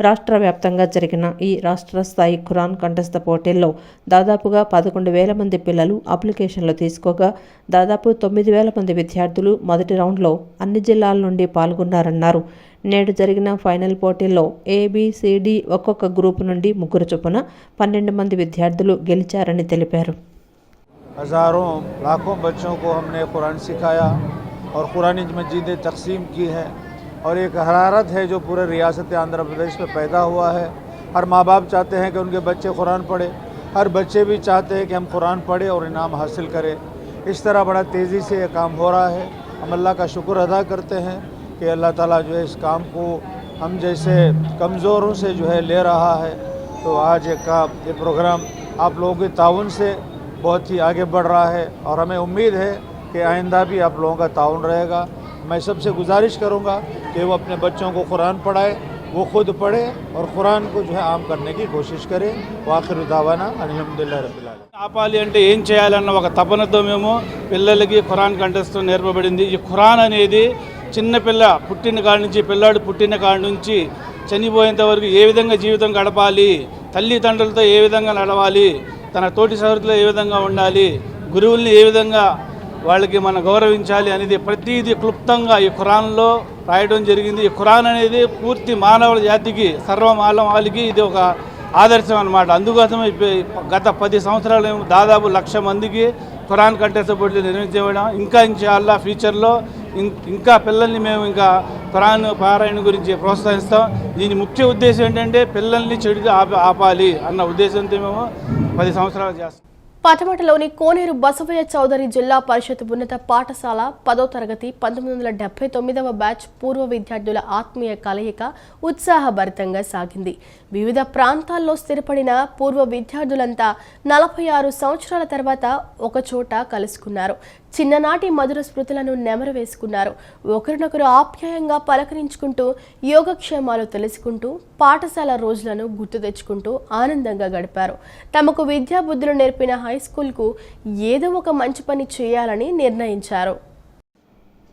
రాష్ట్ర వ్యాప్తంగా జరిగిన ఈ రాష్ట్ర స్థాయి ఖురాన్ కంఠస్థ పోటీల్లో దాదాపుగా 11,000 మంది పిల్లలు అప్లికేషన్లు తీసుకోగా దాదాపు 9,000 మంది విద్యార్థులు మొదటి రౌండ్లో అన్ని జిల్లాల నుండి పాల్గొన్నారన్నారు. నేడు జరిగిన ఫైనల్ పోటీల్లో ABCD ఒక్కొక్క గ్రూపు నుండి 3 చొప్పున 12 మంది విద్యార్థులు గెలిచారని తెలిపారు. हज़ारों लाखों बच्चों को हमने कुरान सिखाया और कुरान मजीदें तकसीम की है. और एक हरारत है जो पूरे रियासत आंध्र प्रदेश में पैदा हुआ है। हर माँ बाप चाहते हैं कि उनके बच्चे कुरान पढ़े, हर बच्चे भी चाहते हैं कि हम कुरान पढ़े और इनाम हासिल करें। इस तरह बड़ा तेज़ी से ये काम हो रहा है। हम अल्लाह का शुक्र अदा करते हैं कि अल्लाह ताला जो है इस काम को हम जैसे कमज़ोरों से जो है ले रहा है। तो आज ये प्रोग्राम आप लोगों के ताउन से बहुत ही आगे बढ़ रहा है और हमें उम्मीद है कि आइंदा भी आप लोगों का ताउन रहेगा। मैं सबसे गुजारिश करूँगा कि वो अपने बच्चों को कुरान पढ़ाए, वो खुद पढ़े और कुरान को जो है आम करने की कोशिश करें। वाखिर दावाना अल्हम्दुलिल्लाह रब्बिल आलमीन। ఆపాలి అంటే ఏం చేయాలన్న ఒక తపనతో మేము పిల్లలకి ఖురాన్ కంఠస్థం నేర్పబడింది. ఈ ఖురాన్ అనేది చిన్నపిల్ల పుట్టిన కాడి నుంచి, పిల్లాడు పుట్టిన కాడి నుంచి చనిపోయేంత వరకు ఏ విధంగా జీవితం గడపాలి, తల్లిదండ్రులతో ఏ విధంగా నడవాలి, తన తోటి సహోదరులతో ఏ విధంగా ఉండాలి, గురువుల్ని ఏ విధంగా వాళ్ళకి మనం గౌరవించాలి అనేది ప్రతిదీ క్లుప్తంగా ఈ ఖురాన్లో రాయడం జరిగింది. ఈ ఖురాన్ అనేది పూర్తి మానవ జాతికి, సర్వమానవాళికి ఇది ఒక ఆదర్శం అన్నమాట. అందుకోసమే గత 10 సంవత్సరాలు దాదాపు 1,00,000 మందికి ఖురాన్ కంఠస్థ పోటీలు నిర్వహించడం. ఇంకా ఇన్షాల్లా ఫ్యూచర్లో ఇంకా పిల్లల్ని మేము ఇంకా ఖురాన్ పారాయణ గురించి ప్రోత్సహిస్తాం. దీని ముఖ్య ఉద్దేశం ఏంటంటే పిల్లల్ని చెడుగా ఆపాలి అన్న ఉద్దేశంతో మేము 10 సంవత్సరాలు చేస్తాం. పటమటలోని కోనేరు బసవయ్య చౌదరి జిల్లా పరిషత్ ఉన్నత పాఠశాల 10వ తరగతి 1979వ బ్యాచ్ పూర్వ విద్యార్థుల ఆత్మీయ కలయిక ఉత్సాహభరితంగా సాగింది. వివిధ ప్రాంతాల్లో స్థిరపడిన పూర్వ విద్యార్థులంతా 46 సంవత్సరాల తర్వాత ఒకచోట కలుసుకున్నారు. చిన్ననాటి మధుర స్మృతులను నెమరు వేసుకున్నారు. ఒకరినొకరు ఆప్యాయంగా పలకరించుకుంటూ యోగక్షేమాలు తెలుసుకుంటూ పాఠశాల రోజులను గుర్తు తెచ్చుకుంటూ ఆనందంగా గడిపారు. తమకు విద్యాబుద్ధులు నేర్పిన హై స్కూల్కు ఏదో ఒక మంచి పని చేయాలని నిర్ణయించారు.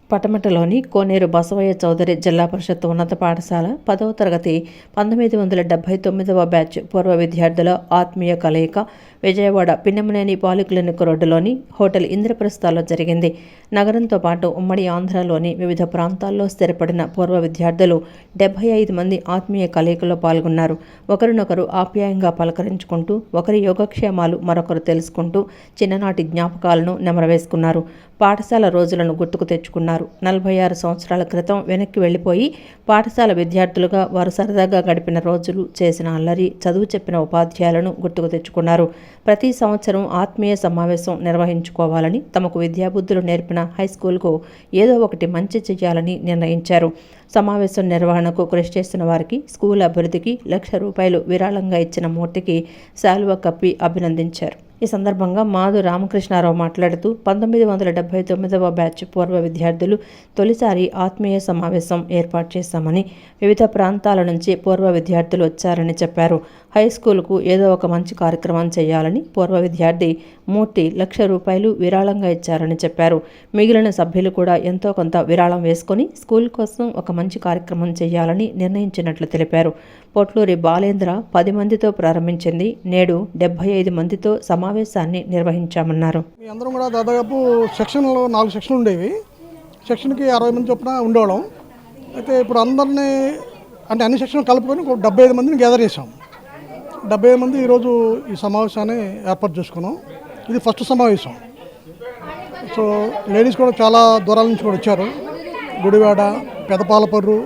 పటమటలోని కోనేరు బసవయ్య చౌదరి జిల్లా పరిషత్ ఉన్నత పాఠశాల 10వ తరగతి 1979వ బ్యాచ్ పూర్వ విద్యార్థుల ఆత్మీయ కలయిక విజయవాడ పిన్నమనేని పాలిక్లినిక్ రోడ్డులోని హోటల్ ఇంద్రప్రస్థలో జరిగింది. నగరంతో పాటు ఉమ్మడి ఆంధ్రలోని వివిధ ప్రాంతాల్లో స్థిరపడిన పూర్వ విద్యార్థులు 75 మంది ఆత్మీయ కలయికలో పాల్గొన్నారు. ఒకరినొకరు ఆప్యాయంగా పలకరించుకుంటూ ఒకరి యోగక్షేమాలు మరొకరు తెలుసుకుంటూ చిన్ననాటి జ్ఞాపకాలను నెమరవేసుకున్నారు. పాఠశాల రోజులను గుర్తుకు తెచ్చుకున్నారు. 46 సంవత్సరాల క్రితం వెనక్కి వెళ్లిపోయి పాఠశాల విద్యార్థులుగా వారు సరదాగా గడిపిన రోజులు, చేసిన అల్లరి, చదువు చెప్పిన ఉపాధ్యాయులను గుర్తుకు తెచ్చుకున్నారు. ప్రతి సంవత్సరం ఆత్మీయ సమావేశం నిర్వహించుకోవాలని, తమకు విద్యాబుద్ధులు నేర్పిన హై స్కూల్కు ఏదో ఒకటి మంచి చేయాలని నిర్ణయించారు. సమావేశం నిర్వహణకు కృషి చేసిన వారికి, స్కూల్ అభివృద్ధికి ₹1,00,000 విరాళంగా ఇచ్చిన మూర్తికి శాలువా కప్పి అభినందించారు. ఈ సందర్భంగా మాధు రామకృష్ణారావు మాట్లాడుతూ 1979వ బ్యాచ్ పూర్వ విద్యార్థులు తొలిసారి ఆత్మీయ సమావేశం ఏర్పాటు చేశామని, వివిధ ప్రాంతాల నుంచి పూర్వ విద్యార్థులు వచ్చారని చెప్పారు. హై స్కూల్కు ఏదో ఒక మంచి కార్యక్రమం చేయాలని పూర్వ విద్యార్థి మూర్తి ₹1,00,000 విరాళంగా ఇచ్చారని చెప్పారు. మిగిలిన సభ్యులు కూడా ఎంతో కొంత విరాళం వేసుకొని స్కూల్ కోసం ఒక మంచి కార్యక్రమం చేయాలని నిర్ణయించినట్లు తెలిపారు. పొట్లూరి బాలేంద్ర 10 మందితో ప్రారంభించింది. నేడు 75 మందితో సమావేశాన్ని నిర్వహించామన్నారు. అందరం కూడా దాదాపు సెక్షన్లో 4 సెక్షన్లు ఉండేవి. సెక్షన్కి 60 మంది చొప్పున ఉండేవాళ్ళం. అయితే ఇప్పుడు అందరినీ అంటే అన్ని సెక్షన్లు కలుపుకొని 75 మందిని గ్యాదర్ చేసాం. 75 మంది ఈరోజు ఈ సమావేశాన్ని ఏర్పాటు చేసుకున్నాం. ఇది ఫస్ట్ సమావేశం. సో లేడీస్ కూడా చాలా దూరాల నుంచి కూడా వచ్చారు. గుడివాడ, పెదపాలపర్రు,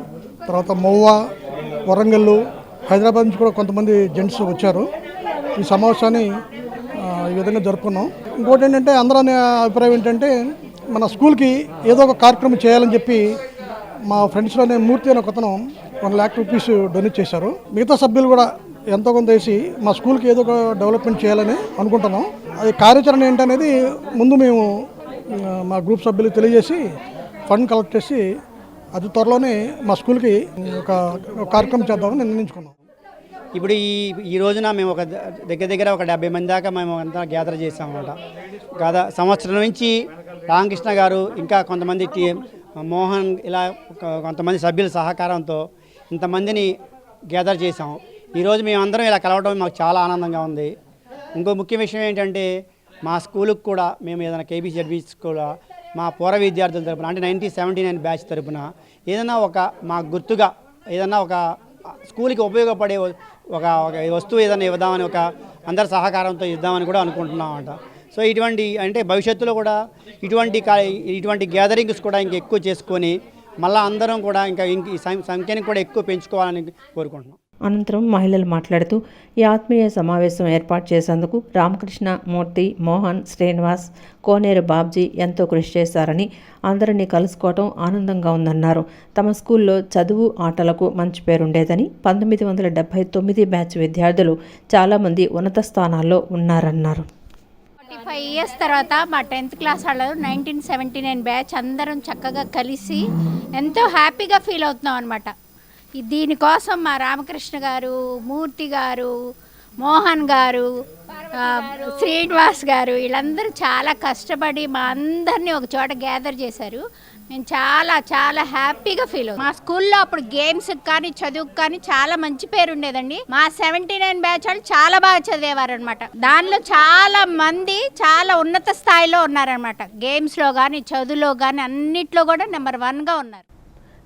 తర్వాత మొవ్వ, వరంగల్, హైదరాబాద్ నుంచి కూడా కొంతమంది జెంట్స్ వచ్చారు. ఈ సమావేశాన్ని ఈ విధంగా జరుపుకున్నాం. ఇంకోటి ఏంటంటే అందరూ అభిప్రాయం ఏంటంటే మన స్కూల్కి ఏదో ఒక కార్యక్రమం చేయాలని చెప్పి మా ఫ్రెండ్స్లోనే మూర్తి అనే ఒకతను ₹1,00,000 డొనేట్ చేశారు. మిగతా సభ్యులు కూడా ఎంతో కొంత వేసి మా స్కూల్కి ఏదో ఒక డెవలప్మెంట్ చేయాలని అనుకుంటున్నాం. అది కార్యాచరణ ఏంటనేది ముందు మేము మా గ్రూప్ సభ్యులు తెలియజేసి ఫండ్ కలెక్ట్ చేసి అతి త్వరలోనే మా స్కూల్కి ఒక కార్యక్రమం చేద్దామని నిర్ణయించుకున్నాం. ఇప్పుడు ఈ రోజున మేము ఒక దగ్గర ఒక 70 మంది దాకా మేము అంతా గ్యాదర్ చేసామన్నమాట. గత సంవత్సరం నుంచి రామకృష్ణ గారు, ఇంకా కొంతమంది మోహన్, ఇలా కొంతమంది సభ్యుల సహకారంతో ఇంతమందిని గ్యాదర్ చేసాం. ఈరోజు మేమందరం ఇలా కలవడం మాకు చాలా ఆనందంగా ఉంది. ఇంకో ముఖ్య విషయం ఏంటంటే మా స్కూలుకు కూడా మేము ఏదైనా కేబీజెడ్బీ స్కూల్ మా పూర్వ విద్యార్థుల తరపున అంటే 1979 బ్యాచ్ తరపున ఏదైనా ఒక మా గుర్తుగా ఏదైనా ఒక స్కూల్కి ఉపయోగపడే ఒక వస్తువు ఏదైనా ఇవ్వదామని ఒక అందరి సహకారంతో ఇద్దామని కూడా అనుకుంటున్నామంట. సో ఇటువంటి అంటే భవిష్యత్తులో కూడా ఇటువంటి గ్యాదరింగ్స్ కూడా ఇంకెక్కువ చేసుకొని మళ్ళీ అందరం కూడా ఇంకా ఈ సంఖ్యని కూడా ఎక్కువ పెంచుకోవాలని కోరుకుంటున్నాం. అనంతరం మహిళలు మాట్లాడుతూ ఈ ఆత్మీయ సమావేశం ఏర్పాటు చేసేందుకు రామకృష్ణ, మూర్తి, మోహన్, శ్రీనివాస్, కోనేరు బాబ్జీ ఎంతో కృషి చేశారని, అందరినీ కలుసుకోవటం ఆనందంగా ఉందన్నారు. తమ స్కూల్లో చదువు, ఆటలకు మంచి పేరుండేదని, 1979 బ్యాచ్ విద్యార్థులు చాలామంది ఉన్నత స్థానాల్లో ఉన్నారన్నారు. 45 years తర్వాత మా 10th క్లాస్ వాళ్ళు 1979 బ్యాచ్ అందరం చక్కగా కలిసి ఎంతో హ్యాపీగా ఫీల్ అవుతున్నాం అనమాట. దీనికోసం మా రామకృష్ణ గారు, మూర్తి గారు, మోహన్ గారు, శ్రీనివాస్ గారు వీళ్ళందరూ చాలా కష్టపడి మా అందరినీ ఒక చోట గ్యాదర్ చేశారు. మేము చాలా చాలా హ్యాపీగా ఫీల్ అవుతాం. మా స్కూల్లో అప్పుడు గేమ్స్కి కానీ చదువుకు కానీ చాలా మంచి పేరు ఉండేదండి. మా 79 బ్యాచ్ వాళ్ళు చాలా బాగా చదివేవారు అనమాట. దానిలో చాలా మంది చాలా ఉన్నత స్థాయిలో ఉన్నారనమాట. గేమ్స్లో కానీ చదువులో కానీ అన్నిట్లో కూడా నెంబర్ 1గా ఉన్నారు.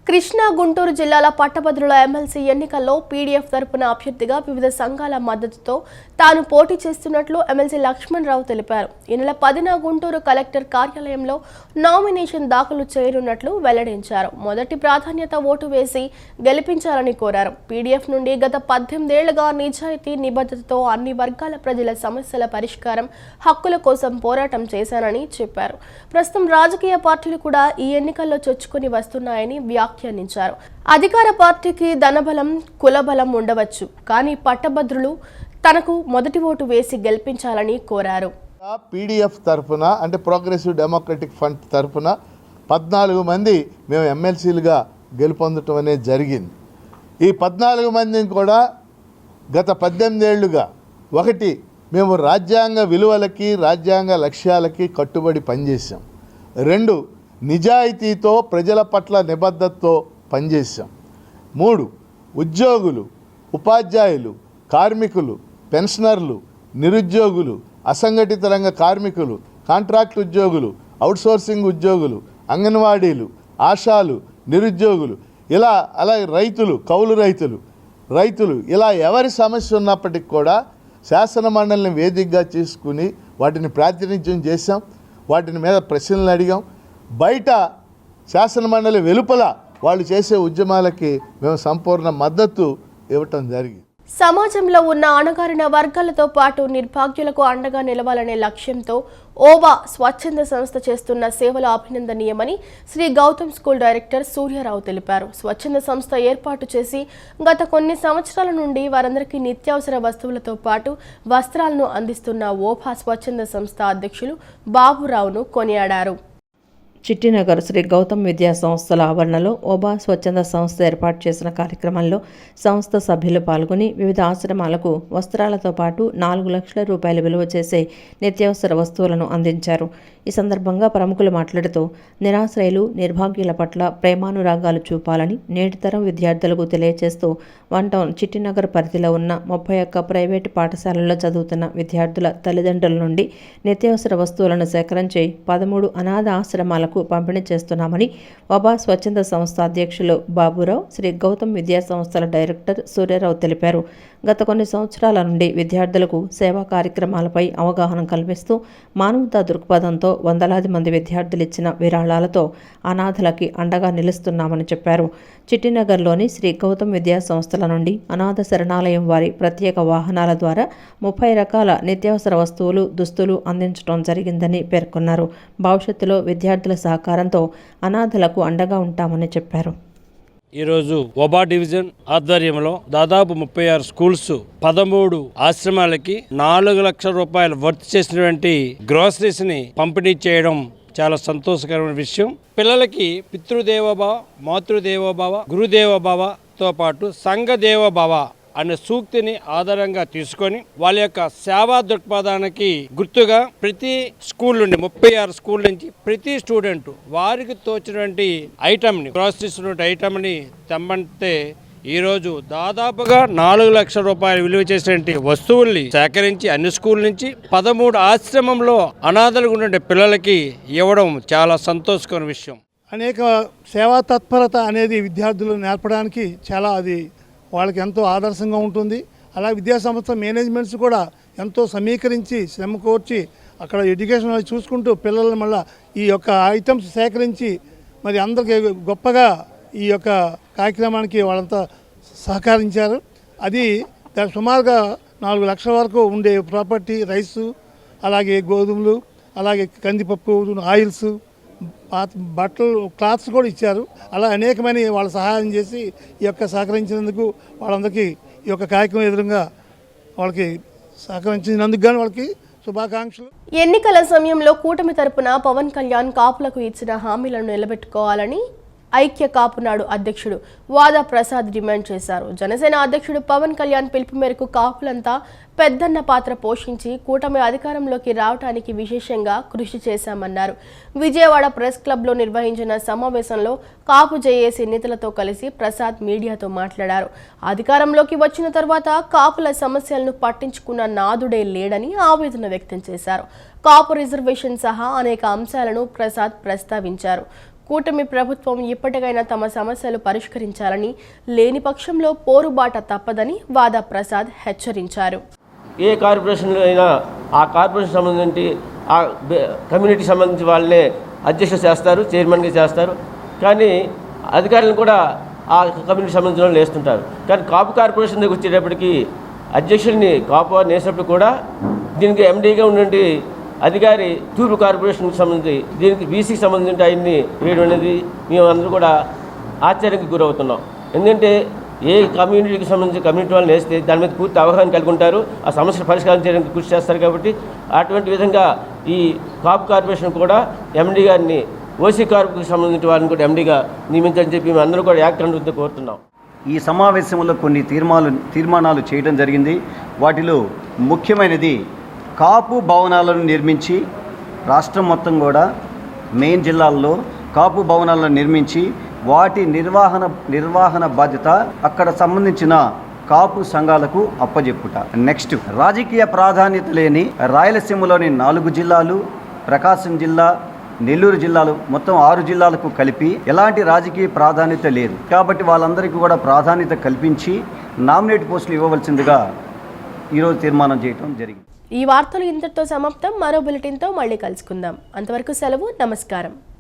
కృష్ణా, గుంటూరు జిల్లాల పట్టభద్రుల ఎమ్మెల్సీ ఎన్నికల్లో పీడీఎఫ్ తరపున అభ్యర్థిగా వివిధ సంఘాల మద్దతుతో తాను పోటీ చేస్తున్నట్లు ఎమ్మెల్సీ లక్ష్మణ్ రావు తెలిపారు. ఈ నెల 10న గుంటూరు కలెక్టర్ కార్యాలయంలో నామినేషన్ దాఖలు చేయనున్నట్లు వెల్లడించారు. మొదటి ప్రాధాన్యత ఓటు వేసి గెలిపించాలని కోరారు. పీడీఎఫ్ నుండి గత 18 ఏళ్లుగా నిజాయితీ, నిబద్ధతతో అన్ని వర్గాల ప్రజల సమస్యల పరిష్కారం, హక్కుల కోసం పోరాటం చేశానని చెప్పారు. ప్రస్తుతం రాజకీయ పార్టీలు కూడా ఈ ఎన్నికల్లో చొచ్చుకొని వస్తున్నాయని వ్యాఖ్యానించారు. అధికార పార్టీకి ధనబలం, కులబలం ఉండవచ్చు, కానీ పట్టభద్రులు తనకు మొదటి ఓటు వేసి గెలిపించాలని కోరారు. పీడీఎఫ్ తరఫున అంటే ప్రోగ్రెసివ్ డెమోక్రటిక్ ఫ్రంట్ తరఫున 14 మంది మేము ఎమ్మెల్సీలుగా గెలుపొందటం అనేది జరిగింది. ఈ 14 మందిని కూడా గత 18 ఏళ్లుగా ఒకటి మేము రాజ్యాంగ విలువలకి, రాజ్యాంగ లక్ష్యాలకి కట్టుబడి పనిచేసాం. 2 నిజాయితీతో ప్రజల పట్ల నిబద్ధతతో పనిచేసాం. 3 ఉద్యోగులు, ఉపాధ్యాయులు, కార్మికులు, పెన్షనర్లు, నిరుద్యోగులు, అసంఘటిత రంగ కార్మికులు, కాంట్రాక్ట్ ఉద్యోగులు, అవుట్సోర్సింగ్ ఉద్యోగులు, అంగన్వాడీలు, ఆశాలు, నిరుద్యోగులు, ఇలా అలాగే రైతులు, కౌలు రైతులు ఇలా ఎవరి సమస్య ఉన్నప్పటికీ కూడా శాసన మండలిని వేదికగా తీసుకుని వాటిని ప్రాతినిధ్యం చేశాం. వాటిని మీద ప్రశ్నలు అడిగాం. బయట శాసనమండలి వెలుపల వాళ్ళు చేసే ఉద్యమాలకి మేము సంపూర్ణ మద్దతు ఇవ్వటం జరిగింది. సమాజంలో ఉన్న అణగారిన వర్గాలతో పాటు నిర్భాగ్యులకు అండగా నిలవాలనే లక్ష్యంతో ఓబా స్వచ్ఛంద సంస్థ చేస్తున్న సేవలు అభినందనీయమని శ్రీ గౌతమ్ స్కూల్ డైరెక్టర్ సూర్యారావు తెలిపారు. స్వచ్ఛంద సంస్థ ఏర్పాటు చేసి గత కొన్ని సంవత్సరాల నుండి వారందరికీ నిత్యావసర వస్తువులతో పాటు వస్త్రాలను అందిస్తున్న ఓబా స్వచ్ఛంద సంస్థ అధ్యక్షులు బాబురావును కొనియాడారు. చిట్టినగర్ శ్రీ గౌతమ్ విద్యా సంస్థల ఆవరణలో ఓబా స్వచ్ఛంద సంస్థ ఏర్పాటు చేసిన కార్యక్రమంలో సంస్థ సభ్యులు పాల్గొని వివిధ ఆశ్రమాలకు వస్త్రాలతో పాటు 4 లక్షల రూపాయలు విలువ చేసే నిత్యావసర వస్తువులను అందించారు. ఈ సందర్భంగా ప్రముఖులు మాట్లాడుతూ నిరాశ్రయులు, నిర్భాగ్యుల పట్ల ప్రేమానురాగాలు చూపాలని నేటి తరం విద్యార్థులకు తెలియజేస్తూ 1 టౌన్ చిట్టినగర్ పరిధిలో ఉన్న 31 ప్రైవేటు పాఠశాలల్లో చదువుతున్న విద్యార్థుల తల్లిదండ్రుల నుండి నిత్యావసర వస్తువులను సేకరించి 13 అనాథ ఆశ్రమాలకు పంపిణీ చేస్తున్నామని ఓబా స్వచ్ఛంద సంస్థ అధ్యక్షులు బాబురావు, శ్రీ గౌతమ్ విద్యా సంస్థల డైరెక్టర్ సూర్యారావు తెలిపారు. గత కొన్ని సంవత్సరాల నుండి విద్యార్థులకు సేవా కార్యక్రమాలపై అవగాహన కల్పిస్తూ మానవతా దృక్పథంతో వందలాది మంది విద్యార్థులు ఇచ్చిన విరాళాలతో అనాథలకి అండగా నిలుస్తున్నామని చెప్పారు. చిట్టినగర్లోని శ్రీ గౌతమ్ విద్యా సంస్థల నుండి అనాథ శరణాలయం వారి ప్రత్యేక వాహనాల ద్వారా 30 రకాల నిత్యావసర వస్తువులు, దుస్తులు అందించడం జరిగిందని పేర్కొన్నారు. భవిష్యత్తులో విద్యార్థుల సహకారంతో అనాథలకు అండగా ఉంటామని చెప్పారు. ఈరోజు ఓబా డివిజన్ ఆధ్వర్యంలో దాదాపు 36 స్కూల్స్, 13 ఆశ్రమాలకి 4 లక్షల రూపాయలు వర్త్ చేసినటువంటి గ్రోసరీస్ ని పంపిణీ చేయడం చాలా సంతోషకరమైన విషయం. పిల్లలకి పితృదేవోభవ, మాతృదేవోభవ, గురుదేవోభవతో పాటు సంఘదేవోభవ అనే సూక్తిని ఆధారంగా తీసుకొని వాళ్ళ యొక్క సేవా దృక్పథానికి గుర్తుగా ప్రతి స్కూల్ నుండి 36 స్కూల్ నుంచి ప్రతి స్టూడెంట్ వారికి తోచినటువంటి ఐటమ్ని, గ్రాసరీస్ ఐటమ్ని తెమ్మంటే ఈరోజు దాదాపుగా 4 లక్షల రూపాయలు విలువ చేసినటువంటి వస్తువుల్ని సేకరించి అన్ని స్కూల్ నుంచి 13 ఆశ్రమంలో అనాథలుగా ఉండే పిల్లలకి ఇవ్వడం చాలా సంతోషకరమైన విషయం. అనేక సేవా తత్పరత అనేది విద్యార్థులు నేర్పడానికి చాలా అది వాళ్ళకి ఎంతో ఆదర్శంగా ఉంటుంది. అలా విద్యాసంస్థ మేనేజ్మెంట్స్ కూడా ఎంతో సమీకరించి శ్రమ కోర్చి అక్కడ ఎడ్యుకేషన్ చూసుకుంటూ పిల్లల్ని మళ్ళీ ఈ యొక్క ఐటమ్స్ సేకరించి మరి అందరికీ గొప్పగా ఈ యొక్క కార్యక్రమానికి వాళ్ళంతా సహకరించారు. అది దాని సుమారుగా 4 లక్షల వరకు ఉండే ప్రాపర్టీ, రైసు, అలాగే గోధుమలు, అలాగే కందిపప్పు, ఆయిల్స్, బట్టలు, క్లాత్స్ కూడా ఇచ్చారు. అలా అనేకమైన వాళ్ళు సహాయం చేసి ఈ యొక్క సహకరించినందుకు వాళ్ళందరికీ ఈ యొక్క కార్యక్రమం ఎదురుగా వాళ్ళకి సహకరించినందుకు కానీ వాళ్ళకి శుభాకాంక్షలు. ఎన్నికల సమయంలో కూటమి తరపున పవన్ కళ్యాణ్ కాపులకు ఇచ్చిన హామీలను నిలబెట్టుకోవాలని ఐక్య కాపునాడు అధ్యక్షుడు వాదా ప్రసాద్ డిమాండ్ చేశారు. జనసేన అధ్యక్షుడు పవన్ కళ్యాణ్ పిలుపు మేరకు కాపులంతా పెద్దన్న పాత్ర పోషించి కూటమి అధికారంలోకి రావడానికి విశేషంగా కృషి చేశామన్నారు. విజయవాడ ప్రెస్ క్లబ్లో నిర్వహించిన సమావేశంలో కాపు జేఏసీ నేతలతో కలిసి ప్రసాద్ మీడియాతో మాట్లాడారు. అధికారంలోకి వచ్చిన తర్వాత కాపుల సమస్యలను పట్టించుకున్న నాదుడే లేడని ఆవేదన వ్యక్తం చేశారు. కాపు రిజర్వేషన్ సహా అనేక అంశాలను ప్రసాద్ ప్రస్తావించారు. కూటమి ప్రభుత్వం ఇప్పటికైనా తమ సమస్యలు పరిష్కరించాలని, లేని పక్షంలో పోరుబాట తప్పదని వాదా ప్రసాద్ హెచ్చరించారు. ఏ కార్పొరేషన్లో అయినా ఆ కార్పొరేషన్ సంబంధించి ఆ కమ్యూనిటీ సంబంధించి వాళ్ళనే అధ్యక్షులు చేస్తారు, చైర్మన్గా చేస్తారు. కానీ అధికారులను కూడా ఆ కమ్యూనిటీ సంబంధించిన వాళ్ళు వేస్తుంటారు. కానీ కాపు కార్పొరేషన్ దగ్గర వచ్చేటప్పటికి అధ్యక్షుడిని కాపు వారిని వేసినప్పుడు కూడా దీనికి ఎండీగా ఉండండి అధికారి తూర్పు కార్పొరేషన్కి సంబంధించి దీనికి బీసీకి సంబంధించి ఆయన్ని వేయడం అనేది మేము అందరూ కూడా ఆశ్చర్యానికి గురవుతున్నాం. ఎందుకంటే ఏ కమ్యూనిటీకి సంబంధించి కమ్యూనిటీ వాళ్ళని వేస్తే దాని మీద పూర్తి అవగాహన కలిగి ఉంటారు, ఆ సమస్యలు పరిష్కారం చేయడానికి కృషి చేస్తారు. కాబట్టి అటువంటి విధంగా ఈ కాపు కార్పొరేషన్ కూడా ఎండీ గారిని ఓసీ కార్పుకి సంబంధించిన వారిని కూడా ఎండీగా నియమించని చెప్పి మేము అందరూ కూడా యాక్ట్ అంటూ కోరుతున్నాం. ఈ సమావేశంలో కొన్ని తీర్మానాలు చేయడం జరిగింది. వాటిలో ముఖ్యమైనది కాపు భవనాలను నిర్మించి రాష్ట్రం మొత్తం కూడా మెయిన్ జిల్లాల్లో కాపు భవనాలను నిర్మించి వాటి నిర్వహణ బాధ్యత అక్కడ సంబంధించిన కాపు సంఘాలకు అప్పజెప్పుట. నెక్స్ట్, రాజకీయ ప్రాధాన్యత లేని రాయలసీమలోని 4 జిల్లాలు, ప్రకాశం జిల్లా, నెల్లూరు జిల్లాలు, మొత్తం 6 జిల్లాలకు కలిపి ఎలాంటి రాజకీయ ప్రాధాన్యత లేదు కాబట్టి వాళ్ళందరికీ కూడా ప్రాధాన్యత కల్పించి నామినేట్ పోస్టులు ఇవ్వవలసిందిగా ఈరోజు తీర్మానం చేయడం జరిగింది. ఈ వార్తలు ఇంతటితో సమాప్తం. మరో బులెటిన్తో మళ్ళీ కలుసుకుందాం. అంతవరకు సెలవు. నమస్కారం.